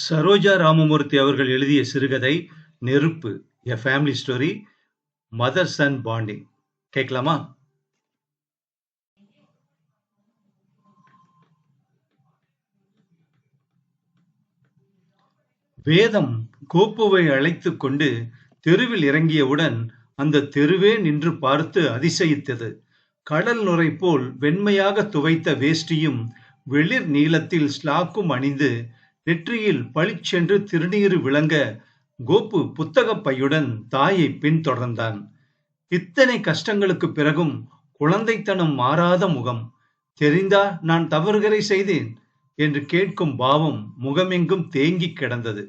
சரோஜா ராமமூர்த்தி அவர்கள் எழுதிய சிறுகதை நெருப்பு, a family story, mother son bonding. கேட்கலாமா? வேதம் கோப்புவை அழைத்துக் கொண்டு தெருவில் இறங்கியவுடன் அந்த தெருவே நின்று பார்த்து அதிசயித்தது. கடல் நுரை போல் வெண்மையாக துவைத்த வேஷ்டியும் வெளிர் நீளத்தில் ஸ்லாக்கும் அணிந்து நெற்றியில் பளிச்சென்று திருநீறு விளங்க கோப்பு புத்தகப் பையுடன் தாயை பின்தொடர்ந்தான். இத்தனை கஷ்டங்களுக்கு பிறகும் குழந்தைத்தனம் மாறாத முகம். தெரிந்தா நான் தவறுகளை செய்தேன் என்று கேட்கும் பாவம் முகமெங்கும் தேங்கி கிடந்தது.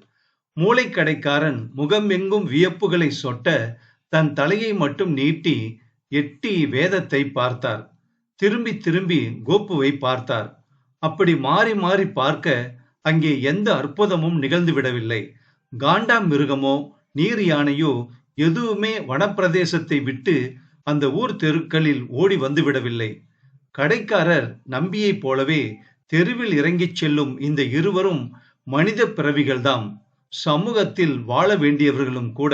மூளைக்கடைக்காரன் முகமெங்கும் வியப்புகளை சொட்ட தன் தலையை மட்டும் நீட்டி எட்டி வேதத்தை பார்த்தார். திரும்பி திரும்பி கோப்புவை பார்த்தார். அப்படி மாறி மாறி பார்க்க அங்கே எந்த அற்புதமும் நிகழ்ந்து விடவில்லை. காண்டா மிருகமோ நீர் யானையோ எதுவுமே வனப்பிரதேசத்தை விட்டு அந்த ஊர் தெருக்களில் ஓடி வந்து விடவில்லை. கடைக்காரர் நம்பியைப் போலவே தெருவில் இறங்கிச் செல்லும் இந்த இருவரும் மனித பிறவிகள்தாம், சமூகத்தில் வாழ வேண்டியவர்களும் கூட.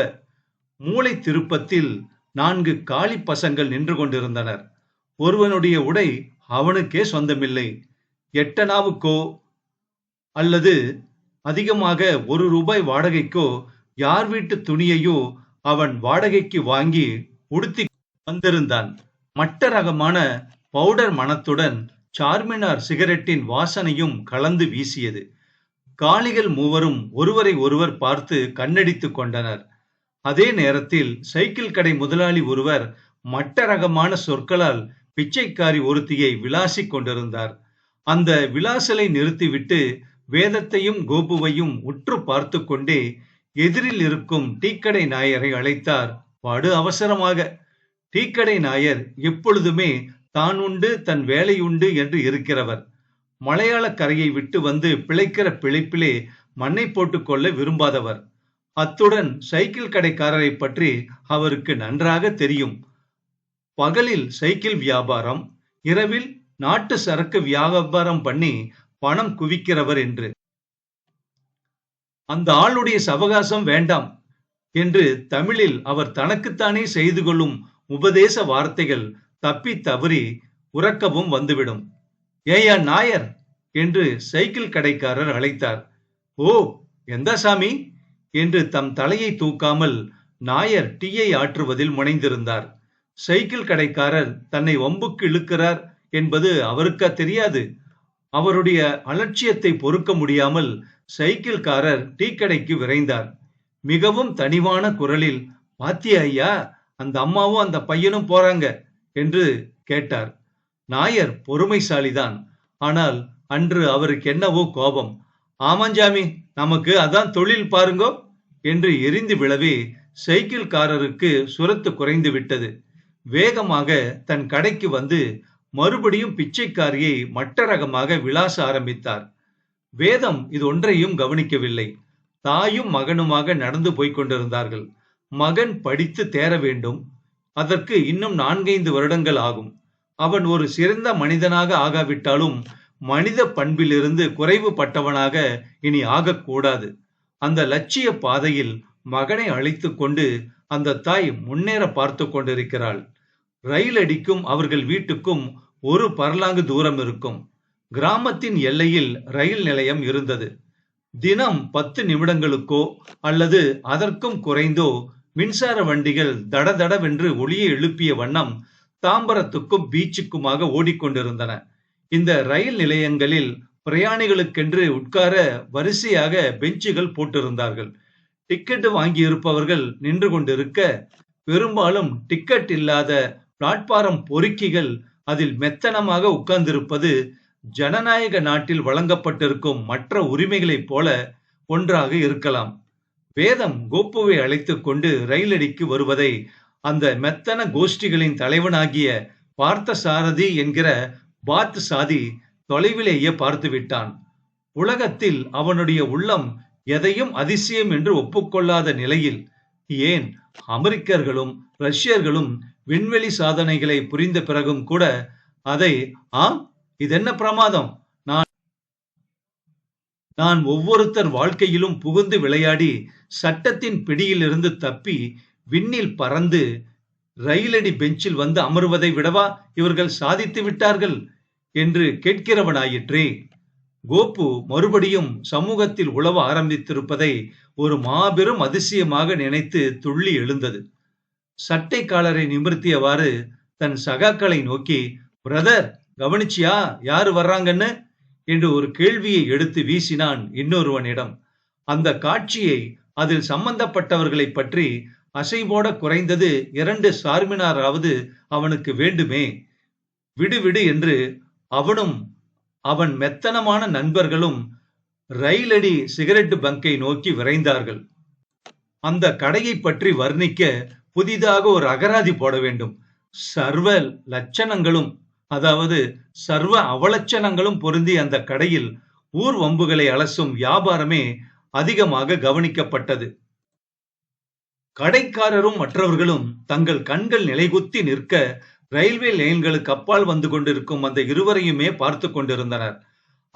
மூளை திருப்பத்தில் 4 காளி பசங்கள் நின்று கொண்டிருந்தனர். ஒருவனுடைய உடை அவனுக்கே சொந்தமில்லை. எட்டனாவுக்கோ அல்லது அதிகமாக ₹1 வாடகைக்கோ யார் வீட்டு துணியையோ அவன் வாடகைக்கு வாங்கி உடுத்தி வந்திருந்தான். மட்ட ரகமான பவுடர் மணத்துடன் சார்மினார் சிகரெட்டின் வாசனையும் கலந்து வீசியது. காளிகள் மூவரும் ஒருவரை ஒருவர் பார்த்து கண்ணடித்துக் கொண்டனர். அதே நேரத்தில் சைக்கிள் கடை முதலாளி ஒருவர் மட்ட ரகமான சொற்களால் பிச்சைக்காரி ஒருத்தியை விளாசிக் கொண்டிருந்தார். அந்த விளாசலை நிறுத்திவிட்டு வேதத்தையும் கோபுவையும் உற்று பார்த்து கொண்டே எதிரில் இருக்கும் டீக்கடை நாயரை அழைத்தார் படு அவசரமாக. டீக்கடை நாயர் எப்பொழுதுமே தான் உண்டு தன் வேலை உண்டு என்று இருக்கிறவர். மலையாள கரையை விட்டு வந்து பிழைக்கிற பிழைப்பிலே மண்ணை போட்டுக்கொள்ள விரும்பாதவர். அத்துடன் சைக்கிள் கடைக்காரரை பற்றி அவருக்கு நன்றாக தெரியும். பகலில் சைக்கிள் வியாபாரம், இரவில் நாட்டு சரக்கு வியாபாரம் பண்ணி பணம் குவிக்கிறவர் என்று. அந்த ஆளுடைய சவகாசம் வேண்டாம் என்று தமிழில் அவர் தனக்குத்தானே செய்து கொள்ளும் உபதேச வார்த்தைகள் தப்பி தவறி உறக்கவும் வந்துவிடும். ஏயா நாயர் என்று சைக்கிள் கடைக்காரர் அழைத்தார். ஓ, எந்த சாமி என்று தம் தலையை தூக்காமல் நாயர் டீயை ஆற்றுவதில் முனைந்திருந்தார். சைக்கிள் கடைக்காரர் தன்னை வம்புக்கு இழுக்கிறார் என்பது அவருக்கா தெரியாது. அவருடைய அலட்சியத்தை பொறுக்க முடியாமல் சைக்கிள்காரர் டீக்கடைக்கு விரைந்தார். மிகவும் தனிவான குரலில், பாத்தியா ஐயா, அந்த அம்மாவும் அந்த பையனும் போறாங்க என்று கேட்டார். நாயர் பொறுமைசாலிதான். ஆனால் அன்று அவருக்கு என்னவோ கோபம். ஆமாஞ்சாமி, நமக்கு அதான் தொழில் பாருங்கோ என்று எரிந்து விழவே சைக்கிள்காரருக்கு சுரத்து குறைந்து விட்டது. வேகமாக தன் கடைக்கு வந்து மறுபடியும் பிச்சைக்காரியை மட்ட ரகமாக விளாச ஆரம்பித்தார். வேதம் இது ஒன்றையும் கவனிக்கவில்லை. தாயும் மகனுமாக நடந்து போய்க் கொண்டிருந்தார்கள். மகன் படித்து தேர வேண்டும். அதற்கு இன்னும் 4-5 வருடங்கள் ஆகும். அவன் ஒரு சிறந்த மனிதனாக ஆகாவிட்டாலும் மனித பண்பிலிருந்து குறைவுபட்டவனாக இனி ஆகக்கூடாது. அந்த லட்சிய பாதையில் மகனை அழைத்து கொண்டு அந்த தாய் முன்னேற பார்த்து கொண்டிருக்கிறாள். ரயில் அடிக்கும் அவர்கள் வீட்டுக்கும் 1 பர்லாங்கு தூரம் இருக்கும். கிராமத்தின் எல்லையில் ரயில் நிலையம் இருந்தது. தினம் 10 நிமிடங்களுக்கோ அல்லது அதற்கும் குறைந்தோ மின்சார வண்டிகள் தடதடவென்று ஒளியை எழுப்பிய வண்ணம் தாம்பரத்துக்கும் பீச்சுக்குமாக ஓடிக்கொண்டிருந்தன. இந்த ரயில் நிலையங்களில் பிரயாணிகளுக்கென்று உட்கார வரிசையாக பெஞ்சுகள் போட்டிருந்தார்கள். டிக்கெட் வாங்கியிருப்பவர்கள் நின்று கொண்டிருக்க, பெரும்பாலும் டிக்கெட் இல்லாத பிளாட்பாரம் பொறுக்கிகள் அதில் மெத்தனமாக உட்கார்ந்திருப்பது ஜனநாயக நாட்டில் வழங்கப்பட்டிருக்கும் மற்ற உரிமைகளைப் போல ஒன்றாக இருக்கலாம். வேதம் கோப்புவை அழைத்துக் கொண்டு ரயிலடிக்கு வருவதை அந்த மெத்தன கோஷ்டிகளின் தலைவனாகிய பார்த்த சாரதி என்கிற பாத் சாதி தொலைவிலேயே பார்த்து விட்டான். உலகத்தில் அவனுடைய உள்ளம் எதையும் அதிசயம் என்று ஒப்புக்கொள்ளாத நிலையில், ஏன் அமெரிக்கர்களும் ரஷ்யர்களும் விண்வெளி சாதனைகளை புரிந்த பிறகும் கூட அதை இதென்ன பிரமாதம், நான் நான் ஒவ்வொருத்தர் வாழ்க்கையிலும் புகுந்து விளையாடி சட்டத்தின் பிடியிலிருந்து தப்பி விண்ணில் பறந்து ரயிலடி பெஞ்சில் வந்து அமர்வதை விடவா இவர்கள் சாதித்து விட்டார்கள் என்று கேட்கிறவனாயிற்றே. கோபு மறுபடியும் சமூகத்தில் உழவ ஆரம்பித்திருப்பதை ஒரு மாபெரும் அதிசயமாக நினைத்து துள்ளி எழுந்தது. சட்டை காலரை நிமிர்த்தியவாறு தன் சகாக்களை நோக்கி, பிரதர் கவனிச்சியா யாரு வர்றாங்கன்னு என்று ஒரு கேள்வியை எடுத்து வீசினான் இன்னொருவனிடம். அந்த காட்சியை, அதில் சம்பந்தப்பட்டவர்களை பற்றி அசைபோட குறைந்தது 2 சார்மினாராவது அவனுக்கு வேண்டுமே. விடு விடு என்று அவனும் அவன் மெத்தனமான நண்பர்களும் ரயிலடி சிகரெட் பங்கை நோக்கி விரைந்தார்கள். அந்த கடையை பற்றி வர்ணிக்க புதிதாக ஒரு அகராதி போட வேண்டும். சர்வ லட்சணங்களும், அதாவது சர்வ அவலட்சணங்களும் பொருந்தி அந்த கடையில் ஊர் வம்புகளை அலசும் வியாபாரமே அதிகமாக கவனிக்கப்பட்டது. கடைக்காரரும் மற்றவர்களும் தங்கள் கண்கள் நிலைகுத்தி நிற்க ரயில்வே லைன்களுக்கு அப்பால் வந்து கொண்டிருக்கும் அந்த இருவரையுமே பார்த்து கொண்டிருந்தனர்.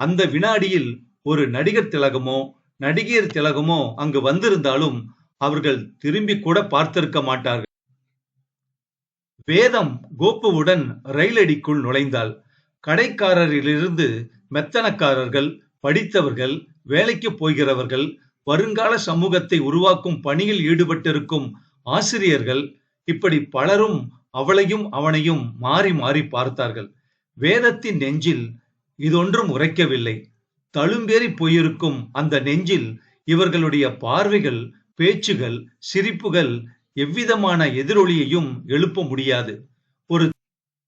அந்த வினாடியில் ஒரு நடிகர் திலகமோ நடிகையர் திலகமோ அங்கு வந்திருந்தாலும் அவர்கள் திரும்பி கூட பார்த்திருக்க மாட்டார்கள். வேதம் கோப்புவுடன் ரயிலடிக்குள் நுழைந்தாள். கடைக்காரரிலிருந்து மெத்தனக்காரர்கள், படித்தவர்கள், வேலைக்கு போகிறவர்கள், வருங்கால சமூகத்தை உருவாக்கும் பணியில் ஈடுபட்டிருக்கும் ஆசிரியர்கள், இப்படி பலரும் அவளையும் அவனையும் மாறி மாறி பார்த்தார்கள். வேதத்தின் நெஞ்சில் இதொன்றும் உரைக்கவில்லை. தழும்பேறி போயிருக்கும் அந்த நெஞ்சில் இவர்களுடைய பார்வைகள், பேச்சுகள், சிரிப்புகள் எவ்விதமான எதிரொலியையும் எழுப்ப முடியாது.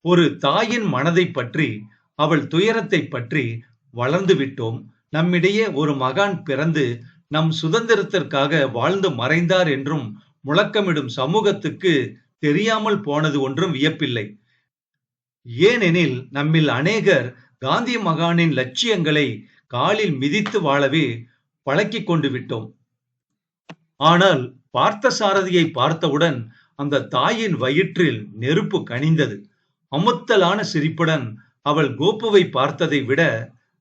ஒரு தாயின் மனதை பற்றி, அவள் துயரத்தை பற்றி வளர்ந்து விட்டோம். நம்மிடையே ஒரு மகான் பிறந்து நம் சுதந்திரத்திற்காக வாழ்ந்து மறைந்தார் என்றும் முழக்கமிடும் சமூகத்துக்கு தெரியாமல் போனது ஒன்றும் வியப்பில்லை. ஏனெனில் நம்மில் அநேகர் காந்தி மகானின் லட்சியங்களை காலில் மிதித்து வாழவே பழக்கிக் கொண்டு விட்டோம். ஆனால் பார்த்த சாரதியை பார்த்தவுடன் அந்த தாயின் வயிற்றில் நெருப்பு கனிந்தது. அமுத்தலான சிரிப்புடன் அவள் கோப்புவை பார்த்ததை விட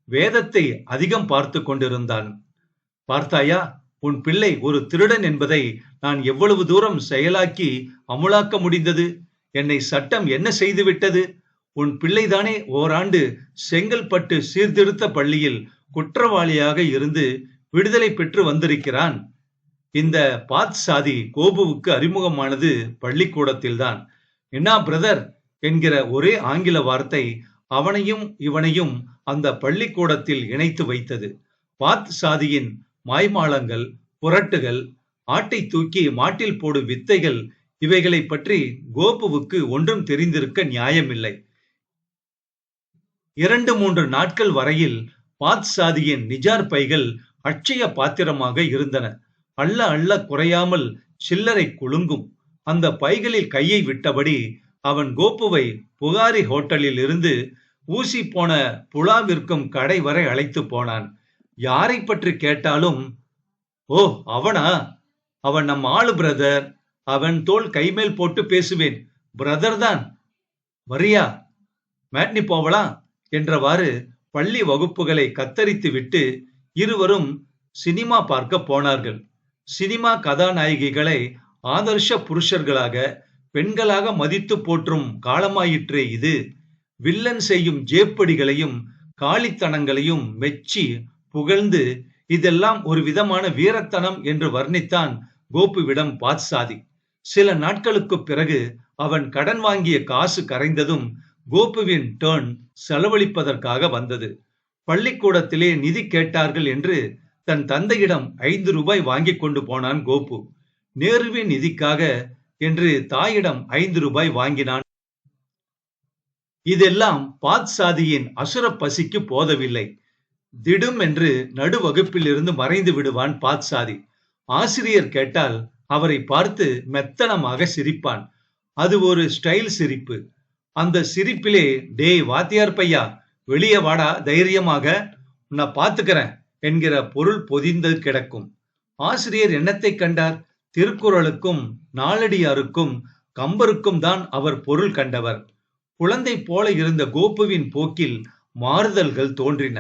வேதத்தை அதிகம் பார்த்து கொண்டிருந்தான். பார்த்தாயா, உன் பிள்ளை ஒரு திருடன் என்பதை நான் எவ்வளவு தூரம் செயலாக்கி அமுலாக்க முடிந்தது? என்னை சட்டம் என்ன செய்துவிட்டது? உன் பிள்ளைதானே ஓராண்டு செங்கல்பட்டு சீர்திருத்த பள்ளியில் குற்றவாளியாக இருந்து விடுதலை பெற்று வந்திருக்கிறான். இந்த பாத் சாதி கோபுவுக்கு அறிமுகமானது பள்ளிக்கூடத்தில்தான். என்ன பிரதர் என்கிற ஒரே ஆங்கில வார்த்தை அவனையும் இவனையும் அந்த பள்ளிக்கூடத்தில் இணைத்து வைத்தது. பாத் சாதியின் மாய்மாலங்கள், புரட்டுகள், ஆட்டை தூக்கி மாட்டில் போடும் வித்தைகள், இவைகளை பற்றி கோபுவுக்கு ஒன்றும் தெரிந்திருக்க நியாயமில்லை. 2-3 நாட்கள் வரையில் பாத் சாதியின் நிஜார் பைகள் அட்சய பாத்திரமாக இருந்தன. அள்ள அள்ள குறையாமல் சில்லறை குலுங்கும். அந்த பைகளில் கையை விட்டபடி அவன் கோப்புவை புகாரி ஹோட்டலில் இருந்து ஊசி போன புலா விற்கும் கடை வரை அழைத்து போனான். யாரை பற்றி கேட்டாலும், ஓ அவனா, அவன் நம் ஆளு பிரதர், அவன் தோள் கைமேல் போட்டு பேசுவேன், பிரதர் தான், வரியா, மேட்னி போவலாம் என்றவாறு பள்ளி வகுப்புகளை கத்தரித்து விட்டு இருவரும் சினிமா பார்க்க போனார்கள். சினிமா கதாநாயகிகளை ஆதர்ஷ புருஷர்களாக, பெண்களாக மதித்து போற்றும் காலமாயிற்றே இது. வில்லன் செய்யும் ஜேப்படிகளையும் காளித்தனங்களையும் மெச்சி புகழ்ந்து இதெல்லாம் ஒரு விதமான வீரத்தனம் என்று வர்ணித்தான் கோபுவிடம் பாத்சாதி. சில நாட்களுக்கு பிறகு அவன் கடன் வாங்கிய காசு கரைந்ததும் கோபுவின் டர்ன் செலவழிப்பதற்காக வந்தது. பள்ளிக்கூடத்திலே நிதி கேட்டார்கள் என்று தன் தந்தையிடம் 5 ரூபாய் வாங்கி கொண்டு போனான் கோபு. நேருவின் நிதிக்காக என்று தாயிடம் 5 ரூபாய் வாங்கினான். இதெல்லாம் பாத் சாதியின் அசுர பசிக்கு போதவில்லை. திடும் என்று நடு வகுப்பில் இருந்து மறைந்து விடுவான் பாத் சாதி. ஆசிரியர் கேட்டால் அவரை பார்த்து மெத்தனமாக சிரிப்பான். அது ஒரு ஸ்டைல் சிரிப்பு. அந்த சிரிப்பிலே, டேய் வாத்தியார் பையா, வெளியே வாடா தைரியமாக, உன்னை பாத்துக்கிறேன் என்கிற பொருள் பொதிந்து கிடக்கும். ஆசிரியர் என்னத்தை கண்டார்? திருக்குறளுக்கும் நாலடியாருக்கும் கம்பருக்கும் தான் அவர் பொருள் கண்டவர். குழந்தை போல இருந்த கோபுவின் போக்கில் மாறுதல்கள் தோன்றின.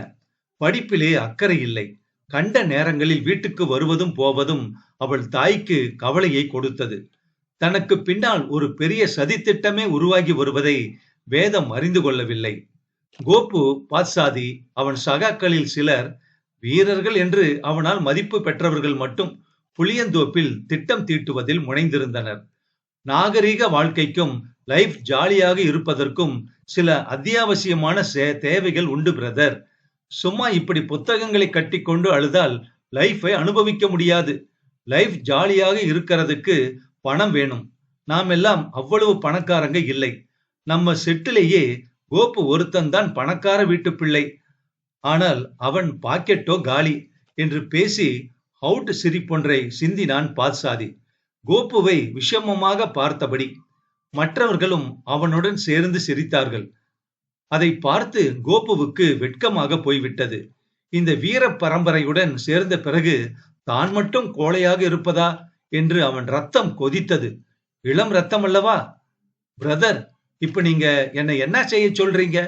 படிப்பிலே அக்கறை இல்லை. கண்ட நேரங்களில் வீட்டுக்கு வருவதும் போவதும் அவள் தாய்க்கு கவலையை கொடுத்தது. தனக்கு பின்னால் ஒரு பெரிய சதித்திட்டமே உருவாகி வருவதை வேதம் அறிந்து கொள்ளவில்லை. கோபு பாத்சாதி அவன் சகாக்களில் சிலர், வீரர்கள் என்று அவனால் மதிப்பு பெற்றவர்கள் மட்டும் புளியந்தோப்பில் திட்டம் தீட்டுவதில் முனைந்திருந்தனர். நாகரீக வாழ்க்கைக்கும் லைஃப் ஜாலியாக இருப்பதற்கும் சில அத்தியாவசியமான தேவைகள் உண்டு பிரதர். சும்மா இப்படி புத்தகங்களை கட்டிக்கொண்டு அழுதால் லைஃபை அனுபவிக்க முடியாது. லைஃப் ஜாலியாக இருக்கிறதுக்கு பணம் வேணும். நாம் எல்லாம் அவ்வளவு பணக்காரங்க இல்லை. நம்ம செட்டிலேயே கோபு ஒருத்தன் தான் பணக்கார வீட்டு பிள்ளை. ஆனால் அவன் பாக்கெட்டோ காலி என்று பேசி அவுட் சிரிப்பொன்றை சிந்தினான் பாத்சாதி. கோபுவை விஷமமாக பார்த்தபடி. மற்றவர்களும் அவனுடன் சேர்ந்து சிரித்தார்கள். அதை பார்த்து கோபுவுக்கு வெட்கமாக போய்விட்டது. இந்த வீர பரம்பரையுடன் சேர்ந்த பிறகு தான் மட்டும் கோழையாக இருப்பதா என்று அவன் ரத்தம் கொதித்தது. இளம் ரத்தம் அல்லவா? பிரதர், இப்ப நீங்க என்ன செய்ய சொல்றீங்க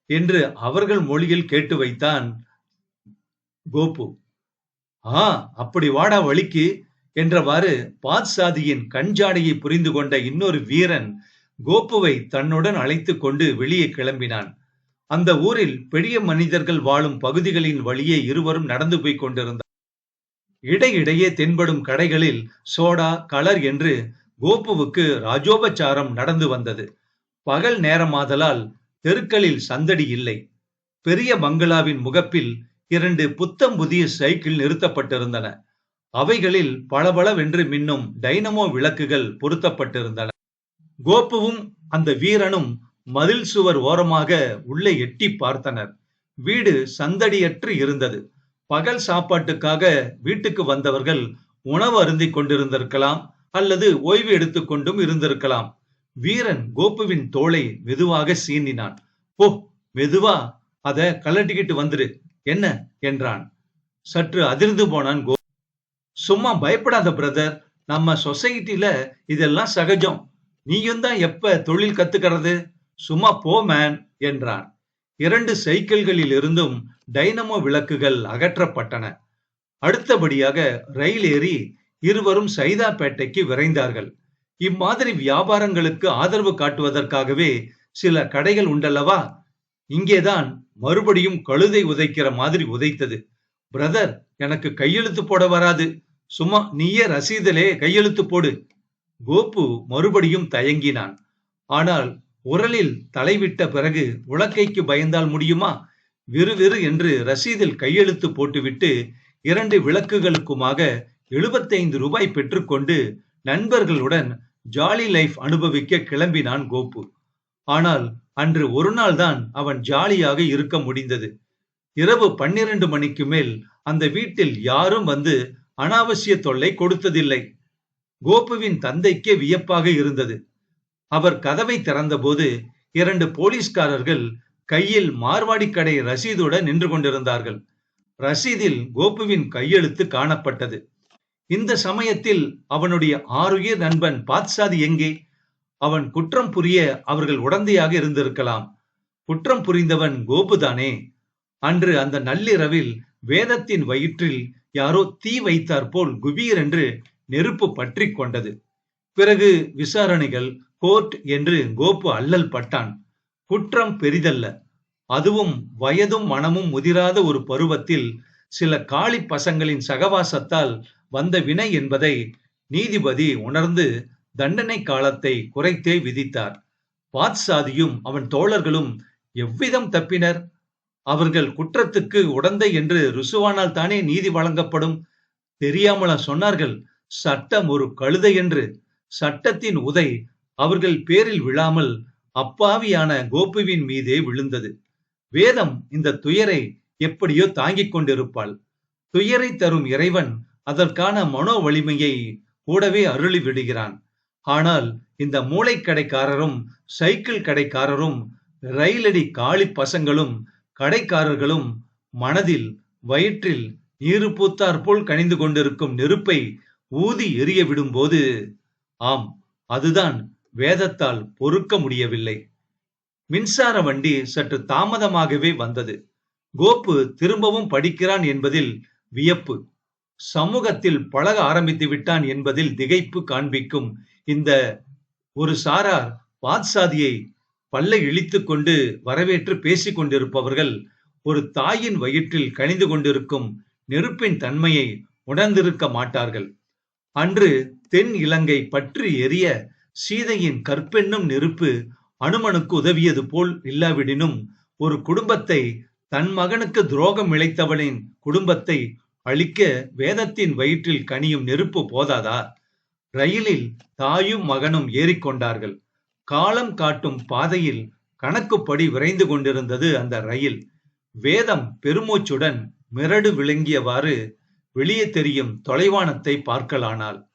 என்று அவர்கள் மொழியில் கேட்டு வைத்தான் கோபு. அப்படி வாடா வழிக்கு என்றவாறு பாத்சாதியின் கஞ்சாடையை புரிந்து கொண்ட இன்னொரு வீரன் கோபுவை தன்னுடன் அழைத்து கொண்டு வெளியே கிளம்பினான். அந்த ஊரில் பெரிய மனிதர்கள் வாழும் பகுதிகளின் வழியே இருவரும் நடந்து போய் கொண்டிருந்தார். இடையிடையே தென்படும் கடைகளில் சோடா, கலர் என்று கோபுவுக்கு ராஜோபச்சாரம் நடந்து வந்தது. பகல் நேரமாதலால் தெருக்களில் சந்தடி இல்லை. பெரிய பங்களாவின் முகப்பில் 2 புத்தம் புதிய சைக்கிள் நிறுத்தப்பட்டிருந்தன. அவைகளில் பளபளவென்று மின்னும் டைனமோ விளக்குகள் பொருத்தப்பட்டிருந்தன. கோபுவும் அந்த வீரனும் மதில் சுவர் ஓரமாக உள்ளே எட்டி பார்த்தனர். வீடு சந்தடியற்று இருந்தது. பகல் சாப்பாட்டுக்காக வீட்டுக்கு வந்தவர்கள் உணவு அருந்திக் கொண்டிருந்திருக்கலாம், அல்லது ஓய்வு எடுத்துக் கொண்டும் இருந்திருக்கலாம். வீரன் கோபுவின் தோளை மெதுவாக சீண்டினான். மெதுவா அத கலட்டிக்கிட்டு வந்துரு என்ன என்றான். சற்று அதிர்ந்து போனான் கோபு. சும்மா பயப்படாத பிரதர், நம்ம சொசைட்டில இதெல்லாம் சகஜம். நீயும் தான் எப்ப தொழில் கத்துக்கிறது? சும்மா போ மேன் என்றான். 2 சைக்கிள்களில் இருந்தும் டைனமோ விளக்குகள் அகற்றப்பட்டன. அடுத்தபடியாக ரயில் ஏறி இருவரும் சைதாப்பேட்டைக்கு விரைந்தார்கள். இம்மாதிரி வியாபாரங்களுக்கு ஆதரவு காட்டுவதற்காகவே சில கடைகள் உண்டல்லவா? இங்கேதான் மறுபடியும் கழுதை உதைக்கிற மாதிரி உதைத்தது. பிரதர், எனக்கு கையெழுத்து போட வராது. சும்மா நீயே ரசீதிலே கையெழுத்து போடு. கோபு மறுபடியும் தயங்கினான். ஆனால் உரலில் தலைவிட்ட பிறகு உலக்கைக்கு பயந்தால் முடியுமா? விறுவிறு என்று ரசீதில் கையெழுத்து போட்டுவிட்டு 2 விளக்குகளுக்குமாக 75 ரூபாய் பெற்றுக்கொண்டு நண்பர்களுடன் ஜாலி லைஃப் அனுபவிக்க கிளம்பினான் கோபு. ஆனால் அன்று ஒரு நாள் தான் அவன் ஜாலியாக இருக்க முடிந்தது. இரவு 12 மணிக்கு மேல் அந்த வீட்டில் யாரும் வந்து அனாவசிய தொல்லை கொடுத்ததில்லை. கோபுவின் தந்தைக்கே வியப்பாக இருந்தது. அவர் கதவை திறந்தபோது 2 போலீஸ்காரர்கள் கையில் மார்வாடி கடை ரசீதுடன் நின்று கொண்டிருந்தார்கள். ரசீதில் கோபுவின் கையெழுத்து காணப்பட்டது. இந்த சமயத்தில் அவனுடைய ஆருயிர் நண்பன் பாத்சாதி எங்கே? அவன் குற்றம் புரிய அவர்கள் உடந்தையாக இருந்திருக்கலாம். குற்றம் புரிந்தவன் கோபுதானே. அன்று அந்த நள்ளிரவில் வேதத்தின் வயிற்றில் யாரோ தீ வைத்தார் போல் குபீர் என்று நெருப்பு பற்றி கொண்டது. பிறகு விசாரணைகள், கோர்ட் என்று கோபு அல்லல் பட்டான். குற்றம் பெரிதல்ல. அதுவும் வயதும் மனமும் முதிராத ஒரு பருவத்தில் சில காளி பசங்களின் சகவாசத்தால் வந்த வினை என்பதை நீதிபதி உணர்ந்து தண்டனை காலத்தை குறைத்தே விதித்தார். பாத்சாதியும் அவன் தோழர்களும் எவ்விதம் தப்பினர்? அவர்கள் குற்றத்துக்கு உடந்தை என்று ருசுவானால் தானே நீதி வழங்கப்படும். தெரியாமலா சொன்னார்கள் சட்டம் ஒரு கழுதை என்று? சட்டத்தின் உதை அவர்கள் பேரில் விழாமல் அப்பாவியான கோபுவின் மீதே விழுந்தது. வேதம் இந்த துயரை எப்படியோ தாங்கிக் கொண்டிருப்பாள். துயரை தரும் இறைவன் அதற்கான மனோ வலிமையை கூடவே அருளி விடுகிறான். ஆனால் இந்த மூளைக்கடைக்காரரும் சைக்கிள் கடைக்காரரும் ரயிலடி காளி பசங்களும் கடைக்காரர்களும் மனதில் வயிற்றில் நீரு பூத்தாற் போல் கனிந்து கொண்டிருக்கும் நெருப்பை ஊதி எரிய விடும்போது, ஆம், அதுதான் வேதத்தால் பொறுக்க முடியவில்லை. மின்சார வண்டி சற்று தாமதமாகவே வந்தது. கோபு திரும்பவும் படிக்கிறான் என்பதில் வியப்பு. சமூகத்தில் பழக ஆரம்பித்து விட்டான் என்பதில் திகைப்பு காண்பிக்கும் இந்த ஒரு சாரார் பாத்சாதியை பல்லை இழித்துக் கொண்டு வரவேற்று பேசிக் கொண்டிருப்பவர்கள் ஒரு தாயின் வயிற்றில் கனிந்து கொண்டிருக்கும் நெருப்பின் தன்மையை உணர்ந்திருக்க மாட்டார்கள். அன்று தென் இலங்கை பற்றி எரிய சீதையின் கற்பென்னும் நெருப்பு அனுமனுக்கு உதவியது போல் இல்லாவிடினும் ஒரு குடும்பத்தை, தன் மகனுக்கு துரோகம் இழைத்தவனின் குடும்பத்தை அழிக்க வேதத்தின் வயிற்றில் கனியும் நெருப்பு போதாதா? ரயிலில் தாயும் மகனும் ஏறிக்கொண்டார்கள். காலம் காட்டும் பாதையில் கணக்குப்படி விரைந்து கொண்டிருந்தது அந்த ரயில். வேதம் பெருமூச்சுடன் மிரடு விளங்கியவாறு வெளியே தெரியும் தொலைவானத்தை பார்க்கலானாள்.